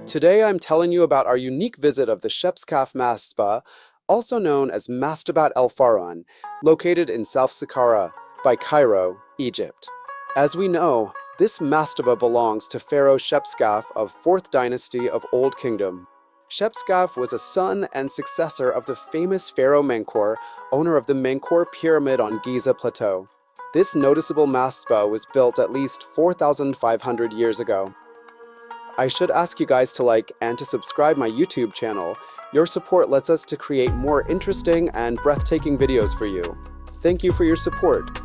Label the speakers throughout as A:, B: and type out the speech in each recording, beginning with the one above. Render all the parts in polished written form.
A: Today I'm telling you about our unique visit of the Shepseskaf Mastaba, also known as Mastabat el-Fara'un, located in South Saqqara by Cairo, Egypt. As we know, this mastaba belongs to Pharaoh Shepseskaf of 4th Dynasty of Old Kingdom. Shepseskaf was a son and successor of the famous Pharaoh Menkaure, owner of the Menkaure pyramid on Giza plateau. This noticeable mastaba was built at least 4,500 years ago. I should ask you guys to like and to subscribe my YouTube channel. Your support lets us to create more interesting and breathtaking videos for you. Thank you for your support.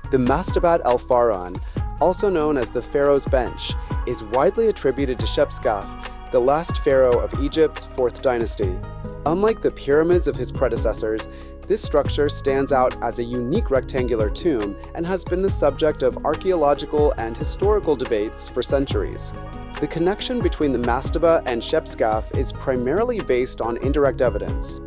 A: The Mastabat el-Fara'un, also known as the Pharaoh's Bench, is widely attributed to Shepseskaf, the last pharaoh of Egypt's 4th dynasty. Unlike the pyramids of his predecessors, this structure stands out as a unique rectangular tomb and has been the subject of archaeological and historical debates for centuries. The connection between the mastaba and Shepseskaf is primarily based on indirect evidence.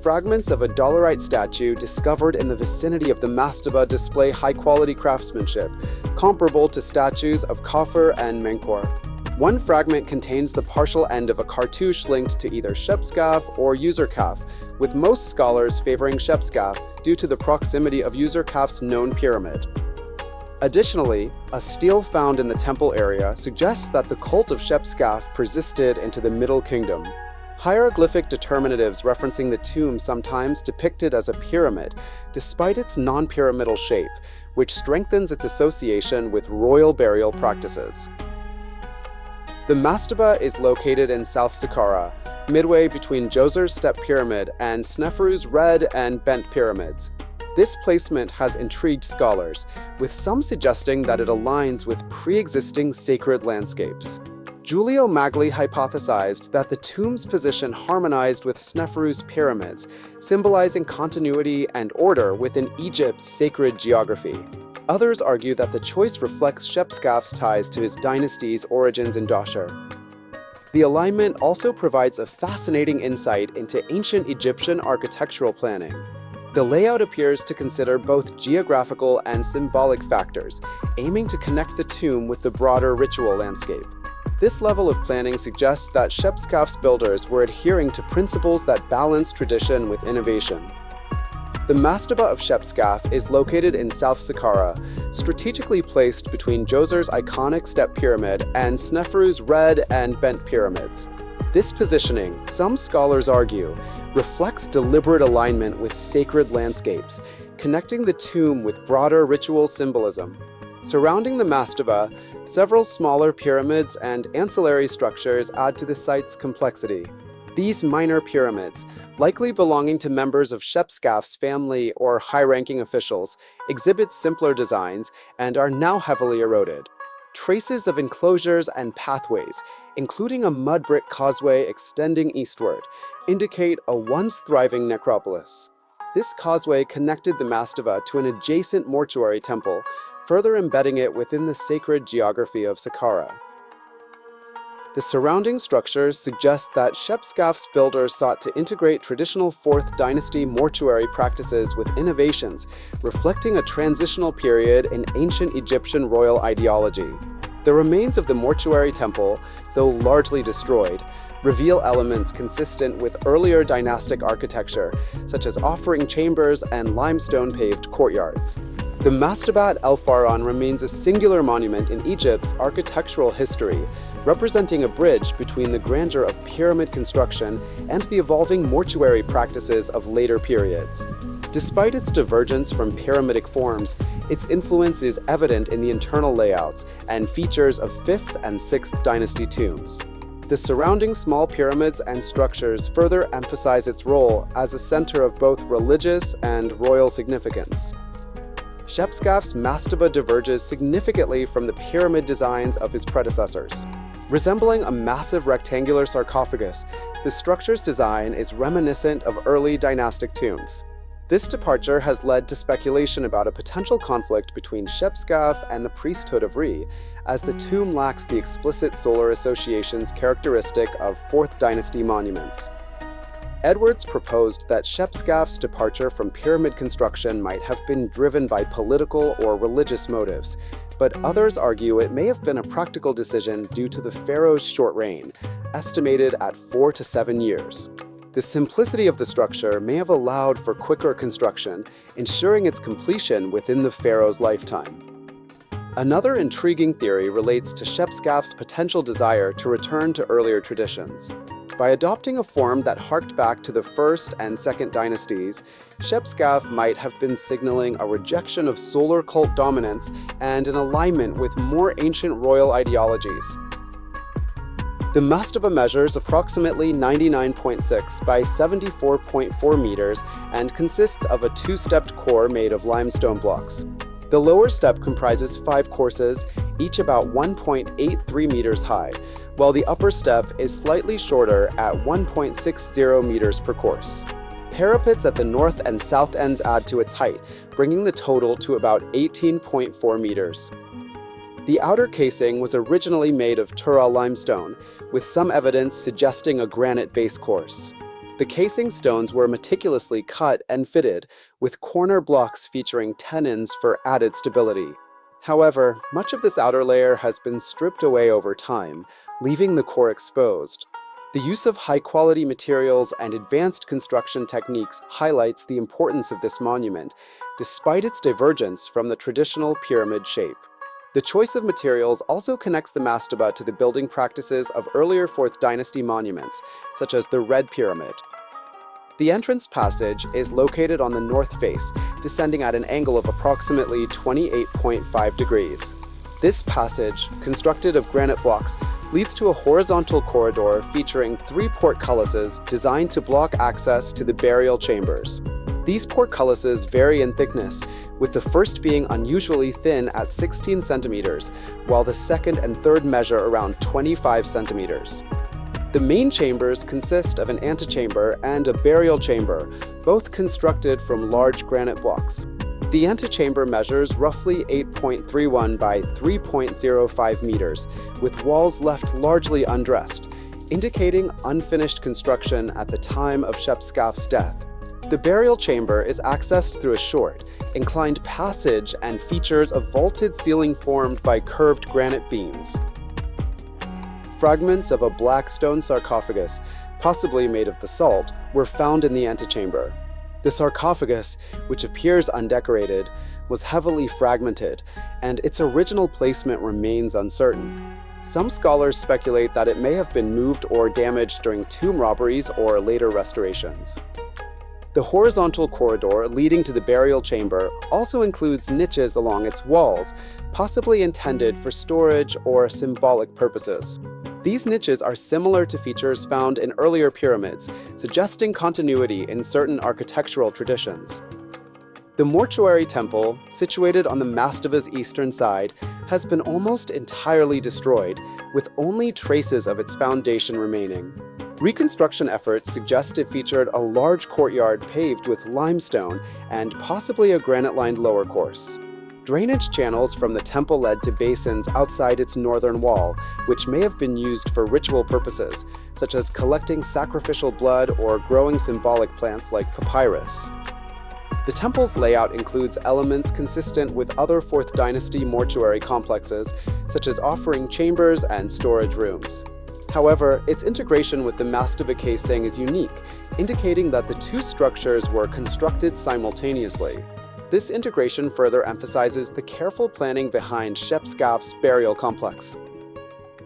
A: Fragments of a dolerite statue discovered in the vicinity of the mastaba display high-quality craftsmanship, comparable to statues of Khafre and Menkaure. One fragment contains the partial end of a cartouche linked to either Shepseskaf or Userkaf, with most scholars favoring Shepseskaf due to the proximity of Userkaf's known pyramid. Additionally, a stele found in the temple area suggests that the cult of Shepseskaf persisted into the Middle Kingdom. Hieroglyphic determinatives referencing the tomb sometimes depicted as a pyramid, despite its non-pyramidal shape, which strengthens its association with royal burial practices. The mastaba is located in South Saqqara, midway between Djoser's Step Pyramid and Sneferu's Red and Bent Pyramids. This placement has intrigued scholars, with some suggesting that it aligns with pre-existing sacred landscapes. Giulio Magli hypothesized that the tomb's position harmonized with Sneferu's pyramids, symbolizing continuity and order within Egypt's sacred geography. Others argue that the choice reflects Shepseskaf's ties to his dynasty's origins in Djoser. The alignment also provides a fascinating insight into ancient Egyptian architectural planning. The layout appears to consider both geographical and symbolic factors, aiming to connect the tomb with the broader ritual landscape. This level of planning suggests that Shepseskaf's builders were adhering to principles that balance tradition with innovation. The Mastaba of Shepseskaf is located in South Saqqara, strategically placed between Djoser's iconic step pyramid and Sneferu's red and bent pyramids. This positioning, some scholars argue, reflects deliberate alignment with sacred landscapes, connecting the tomb with broader ritual symbolism. Surrounding the mastaba, several smaller pyramids and ancillary structures add to the site's complexity. These minor pyramids, likely belonging to members of Shepseskaf's family or high-ranking officials, exhibit simpler designs and are now heavily eroded. Traces of enclosures and pathways, including a mud brick causeway extending eastward, indicate a once thriving necropolis. This causeway connected the mastaba to an adjacent mortuary temple, further embedding it within the sacred geography of Saqqara. The surrounding structures suggest that Shepseskaf's builders sought to integrate traditional 4th dynasty mortuary practices with innovations, reflecting a transitional period in ancient Egyptian royal ideology. The remains of the mortuary temple, though largely destroyed, reveal elements consistent with earlier dynastic architecture, such as offering chambers and limestone-paved courtyards. The Mastabat el-Fara'un remains a singular monument in Egypt's architectural history, representing a bridge between the grandeur of pyramid construction and the evolving mortuary practices of later periods. Despite its divergence from pyramidic forms, its influence is evident in the internal layouts and features of 5th and 6th dynasty tombs. The surrounding small pyramids and structures further emphasize its role as a center of both religious and royal significance. Shepseskaf's mastaba diverges significantly from the pyramid designs of his predecessors. Resembling a massive rectangular sarcophagus, the structure's design is reminiscent of early dynastic tombs. This departure has led to speculation about a potential conflict between Shepseskaf and the priesthood of Re, as the tomb lacks the explicit solar associations characteristic of 4th dynasty monuments. Edwards proposed that Shepseskaf's departure from pyramid construction might have been driven by political or religious motives, but others argue it may have been a practical decision due to the pharaoh's short reign, estimated at 4 to 7 years. The simplicity of the structure may have allowed for quicker construction, ensuring its completion within the pharaoh's lifetime. Another intriguing theory relates to Shepseskaf's potential desire to return to earlier traditions. By adopting a form that harked back to the First and Second Dynasties, Shepseskaf might have been signaling a rejection of solar cult dominance and an alignment with more ancient royal ideologies. The mastaba measures approximately 99.6 by 74.4 meters and consists of a two-stepped core made of limestone blocks. The lower step comprises 5 courses, each about 1.83 meters high, while the upper step is slightly shorter at 1.60 meters per course. Parapets at the north and south ends add to its height, bringing the total to about 18.4 meters. The outer casing was originally made of Tura limestone, with some evidence suggesting a granite base course. The casing stones were meticulously cut and fitted, with corner blocks featuring tenons for added stability. However, much of this outer layer has been stripped away over time, leaving the core exposed. The use of high-quality materials and advanced construction techniques highlights the importance of this monument, despite its divergence from the traditional pyramid shape. The choice of materials also connects the mastaba to the building practices of earlier 4th Dynasty monuments, such as the Red Pyramid. The entrance passage is located on the north face, descending at an angle of approximately 28.5 degrees. This passage, constructed of granite blocks, leads to a horizontal corridor featuring 3 portcullises designed to block access to the burial chambers. These portcullises vary in thickness, with the first being unusually thin at 16 centimeters, while the second and third measure around 25 centimeters. The main chambers consist of an antechamber and a burial chamber, both constructed from large granite blocks. The antechamber measures roughly 8.31 by 3.05 meters, with walls left largely undressed, indicating unfinished construction at the time of Shepseskaf's death. The burial chamber is accessed through a short, inclined passage and features a vaulted ceiling formed by curved granite beams. Fragments of a black stone sarcophagus, possibly made of basalt, were found in the antechamber. The sarcophagus, which appears undecorated, was heavily fragmented, and its original placement remains uncertain. Some scholars speculate that it may have been moved or damaged during tomb robberies or later restorations. The horizontal corridor leading to the burial chamber also includes niches along its walls, possibly intended for storage or symbolic purposes. These niches are similar to features found in earlier pyramids, suggesting continuity in certain architectural traditions. The mortuary temple, situated on the mastaba's eastern side, has been almost entirely destroyed, with only traces of its foundation remaining. Reconstruction efforts suggest it featured a large courtyard paved with limestone and possibly a granite-lined lower course. Drainage channels from the temple led to basins outside its northern wall, which may have been used for ritual purposes, such as collecting sacrificial blood or growing symbolic plants like papyrus. The temple's layout includes elements consistent with other 4th Dynasty mortuary complexes, such as offering chambers and storage rooms. However, its integration with the mastaba casing is unique, indicating that the two structures were constructed simultaneously. This integration further emphasizes the careful planning behind Shepseskaf's burial complex.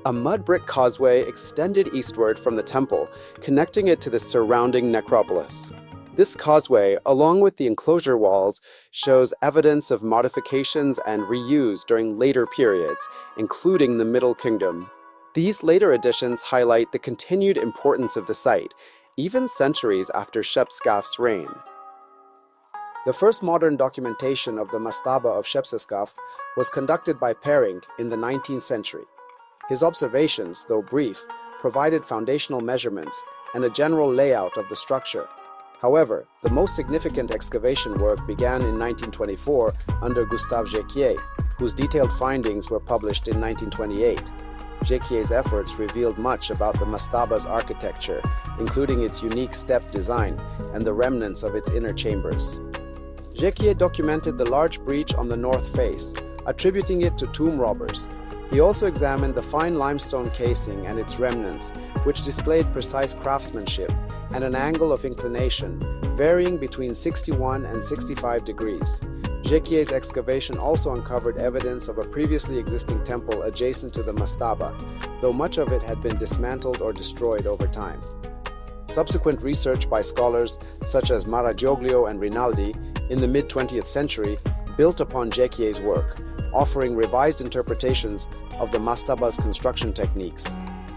A: A mud brick causeway extended eastward from the temple, connecting it to the surrounding necropolis. This causeway, along with the enclosure walls, shows evidence of modifications and reuse during later periods, including the Middle Kingdom. These later additions highlight the continued importance of the site, even centuries after Shepseskaf's reign. The first modern documentation of the Mastaba of Shepseskaf was conducted by Pharaoh in the 19th century. His observations, though brief, provided foundational measurements and a general layout of the structure. However, the most significant excavation work began in 1924 under Gustave Jacquier, whose detailed findings were published in 1928. Jacquier's efforts revealed much about the Mastaba's architecture, including its unique step design and the remnants of its inner chambers. Jacquier documented the large breach on the north face, attributing it to tomb robbers. He also examined the fine limestone casing and its remnants, which displayed precise craftsmanship and an angle of inclination varying between 61 and 65 degrees. Jequier's excavation also uncovered evidence of a previously existing temple adjacent to the Mastaba, though much of it had been dismantled or destroyed over time. Subsequent research by scholars such as Maragioglio and Rinaldi in the mid-20th century built upon Jequier's work, offering revised interpretations of the Mastaba's construction techniques.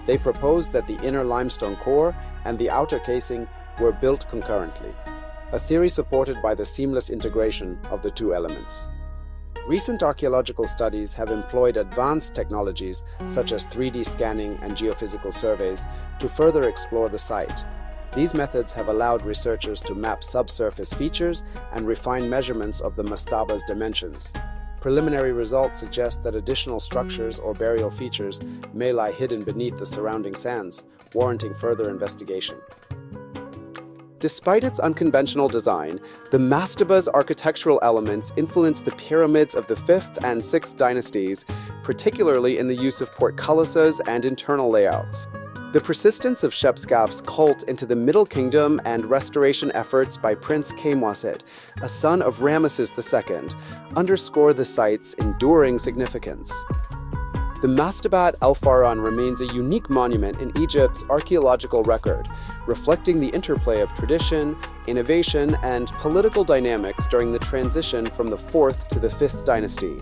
A: They proposed that the inner limestone core and the outer casing were built concurrently, a theory supported by the seamless integration of the two elements. Recent archaeological studies have employed advanced technologies such as 3D scanning and geophysical surveys to further explore the site. These methods have allowed researchers to map subsurface features and refine measurements of the Mastaba's dimensions. Preliminary results suggest that additional structures or burial features may lie hidden beneath the surrounding sands, warranting further investigation. Despite its unconventional design, the Mastaba's architectural elements influenced the pyramids of the 5th and 6th dynasties, particularly in the use of portcullises and internal layouts. The persistence of Shepseskaf's cult into the Middle Kingdom and restoration efforts by Prince Kamwasit, a son of Ramesses II, underscore the site's enduring significance. The Mastabat al-Fir'aun remains a unique monument in Egypt's archaeological record, reflecting the interplay of tradition, innovation, and political dynamics during the transition from the 4th to the 5th dynasty.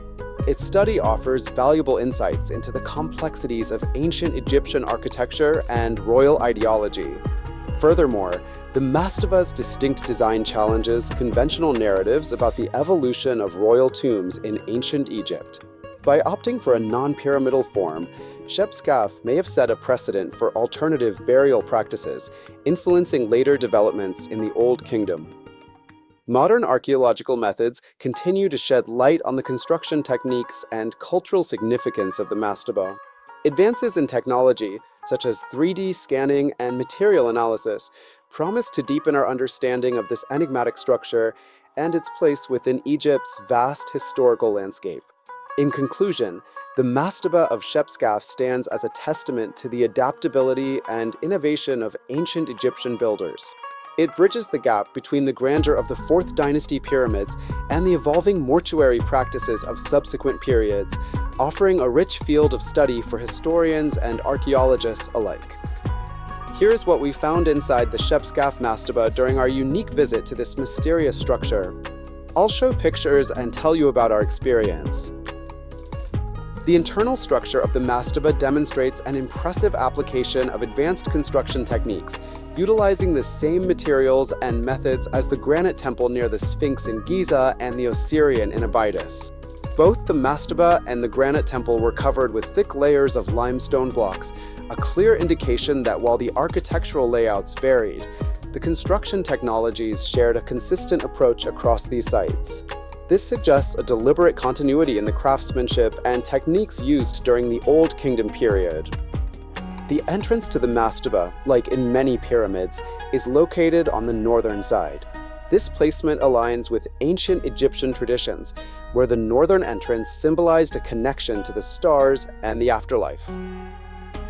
A: Its study offers valuable insights into the complexities of ancient Egyptian architecture and royal ideology. Furthermore, the Mastaba's distinct design challenges conventional narratives about the evolution of royal tombs in ancient Egypt. By opting for a non-pyramidal form, Shepseskaf may have set a precedent for alternative burial practices, influencing later developments in the Old Kingdom. Modern archaeological methods continue to shed light on the construction techniques and cultural significance of the Mastaba. Advances in technology, such as 3D scanning and material analysis, promise to deepen our understanding of this enigmatic structure and its place within Egypt's vast historical landscape. In conclusion, the Mastaba of Shepseskaf stands as a testament to the adaptability and innovation of ancient Egyptian builders. It bridges the gap between the grandeur of the 4th dynasty pyramids and the evolving mortuary practices of subsequent periods, offering a rich field of study for historians and archaeologists alike. Here's what we found inside the Shepseskaf Mastaba during our unique visit to this mysterious structure. I'll show pictures and tell you about our experience. The internal structure of the Mastaba demonstrates an impressive application of advanced construction techniques, utilizing the same materials and methods as the granite temple near the Sphinx in Giza and the Osirian in Abydos. Both the Mastaba and the granite temple were covered with thick layers of limestone blocks, a clear indication that while the architectural layouts varied, the construction technologies shared a consistent approach across these sites. This suggests a deliberate continuity in the craftsmanship and techniques used during the Old Kingdom period. The entrance to the Mastaba, like in many pyramids, is located on the northern side. This placement aligns with ancient Egyptian traditions, where the northern entrance symbolized a connection to the stars and the afterlife.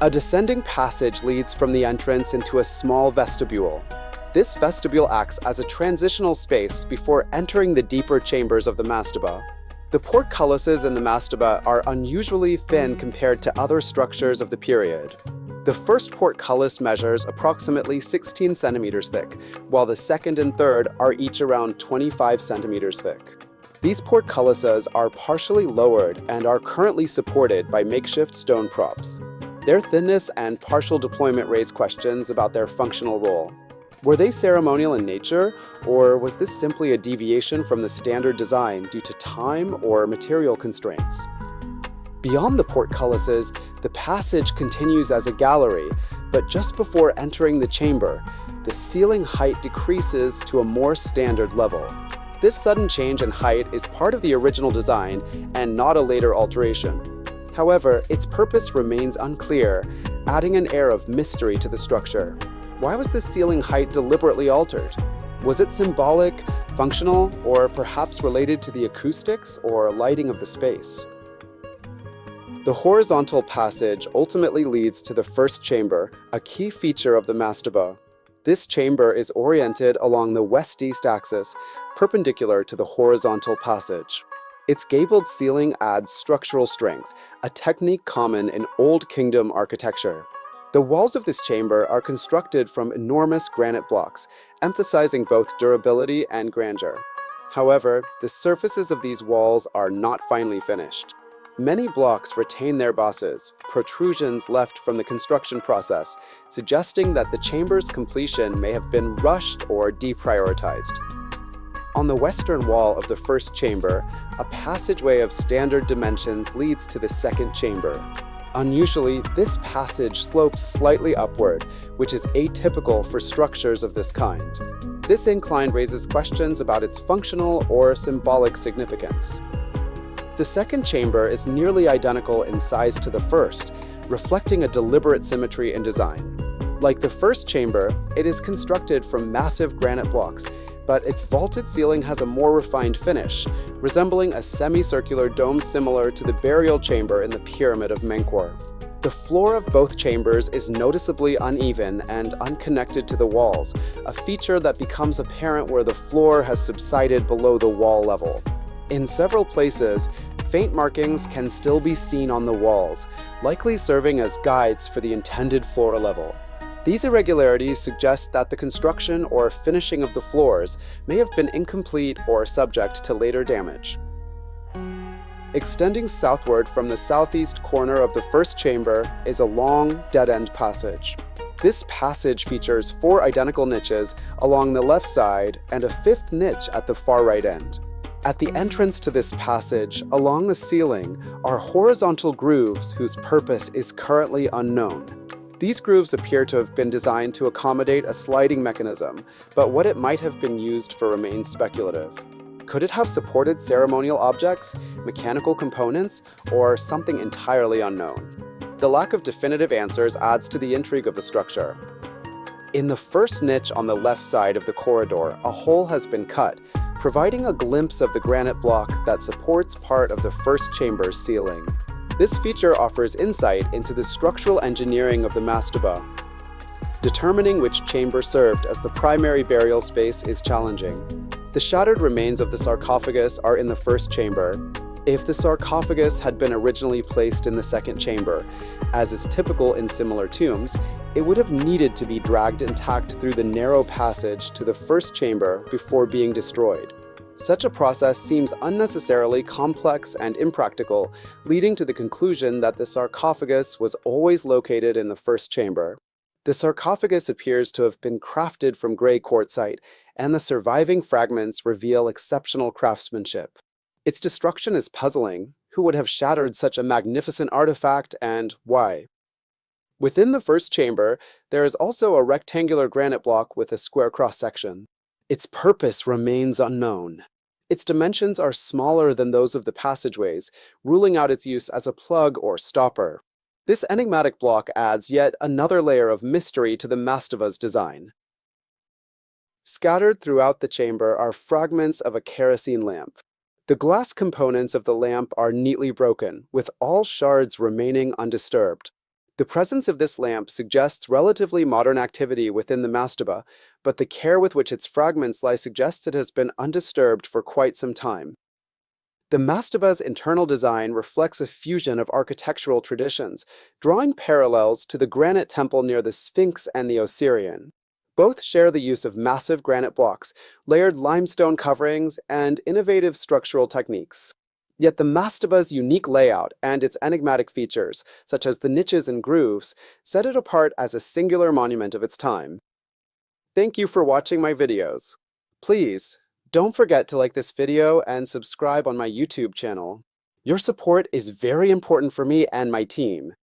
A: A descending passage leads from the entrance into a small vestibule. This vestibule acts as a transitional space before entering the deeper chambers of the Mastaba. The portcullises in the Mastaba are unusually thin compared to other structures of the period. The first portcullis measures approximately 16 centimeters thick, while the second and third are each around 25 centimeters thick. These portcullises are partially lowered and are currently supported by makeshift stone props. Their thinness and partial deployment raise questions about their functional role. Were they ceremonial in nature, or was this simply a deviation from the standard design due to time or material constraints? Beyond the portcullises, the passage continues as a gallery, but just before entering the chamber, the ceiling height decreases to a more standard level. This sudden change in height is part of the original design and not a later alteration. However, its purpose remains unclear, adding an air of mystery to the structure. Why was the ceiling height deliberately altered? Was it symbolic, functional, or perhaps related to the acoustics or lighting of the space? The horizontal passage ultimately leads to the first chamber, a key feature of the mastaba. This chamber is oriented along the west-east axis, perpendicular to the horizontal passage. Its gabled ceiling adds structural strength, a technique common in Old Kingdom architecture. The walls of this chamber are constructed from enormous granite blocks, emphasizing both durability and grandeur. However, the surfaces of these walls are not finely finished. Many blocks retain their bosses, protrusions left from the construction process, suggesting that the chamber's completion may have been rushed or deprioritized. On the western wall of the first chamber, a passageway of standard dimensions leads to the second chamber. Unusually, this passage slopes slightly upward, which is atypical for structures of this kind. This incline raises questions about its functional or symbolic significance. The second chamber is nearly identical in size to the first, reflecting a deliberate symmetry in design. Like the first chamber, it is constructed from massive granite blocks, but its vaulted ceiling has a more refined finish, resembling a semicircular dome similar to the burial chamber in the Pyramid of Menkaure. The floor of both chambers is noticeably uneven and unconnected to the walls, a feature that becomes apparent where the floor has subsided below the wall level. In several places, faint markings can still be seen on the walls, likely serving as guides for the intended floor level. These irregularities suggest that the construction or finishing of the floors may have been incomplete or subject to later damage. Extending southward from the southeast corner of the first chamber is a long, dead-end passage. This passage features 4 identical niches along the left side and a 5th niche at the far right end. At the entrance to this passage, along the ceiling, are horizontal grooves whose purpose is currently unknown. These grooves appear to have been designed to accommodate a sliding mechanism, but what it might have been used for remains speculative. Could it have supported ceremonial objects, mechanical components, or something entirely unknown? The lack of definitive answers adds to the intrigue of the structure. In the first niche on the left side of the corridor, a hole has been cut, providing a glimpse of the granite block that supports part of the first chamber's ceiling. This feature offers insight into the structural engineering of the mastaba. Determining which chamber served as the primary burial space is challenging. The shattered remains of the sarcophagus are in the first chamber. If the sarcophagus had been originally placed in the second chamber, as is typical in similar tombs, it would have needed to be dragged intact through the narrow passage to the first chamber before being destroyed. Such a process seems unnecessarily complex and impractical, leading to the conclusion that the sarcophagus was always located in the first chamber. The sarcophagus appears to have been crafted from gray quartzite, and the surviving fragments reveal exceptional craftsmanship. Its destruction is puzzling. Who would have shattered such a magnificent artifact, and why? Within the first chamber, there is also a rectangular granite block with a square cross-section. Its purpose remains unknown. Its dimensions are smaller than those of the passageways, ruling out its use as a plug or stopper. This enigmatic block adds yet another layer of mystery to the mastaba's design. Scattered throughout the chamber are fragments of a kerosene lamp. The glass components of the lamp are neatly broken, with all shards remaining undisturbed. The presence of this lamp suggests relatively modern activity within the mastaba, but the care with which its fragments lie suggests it has been undisturbed for quite some time. The mastaba's internal design reflects a fusion of architectural traditions, drawing parallels to the granite temple near the Sphinx and the Osirian. Both share the use of massive granite blocks, layered limestone coverings, and innovative structural techniques. Yet the mastaba's unique layout and its enigmatic features, such as the niches and grooves, set it apart as a singular monument of its time. Thank you for watching my videos. Please, don't forget to like this video and subscribe on my YouTube channel. Your support is very important for me and my team.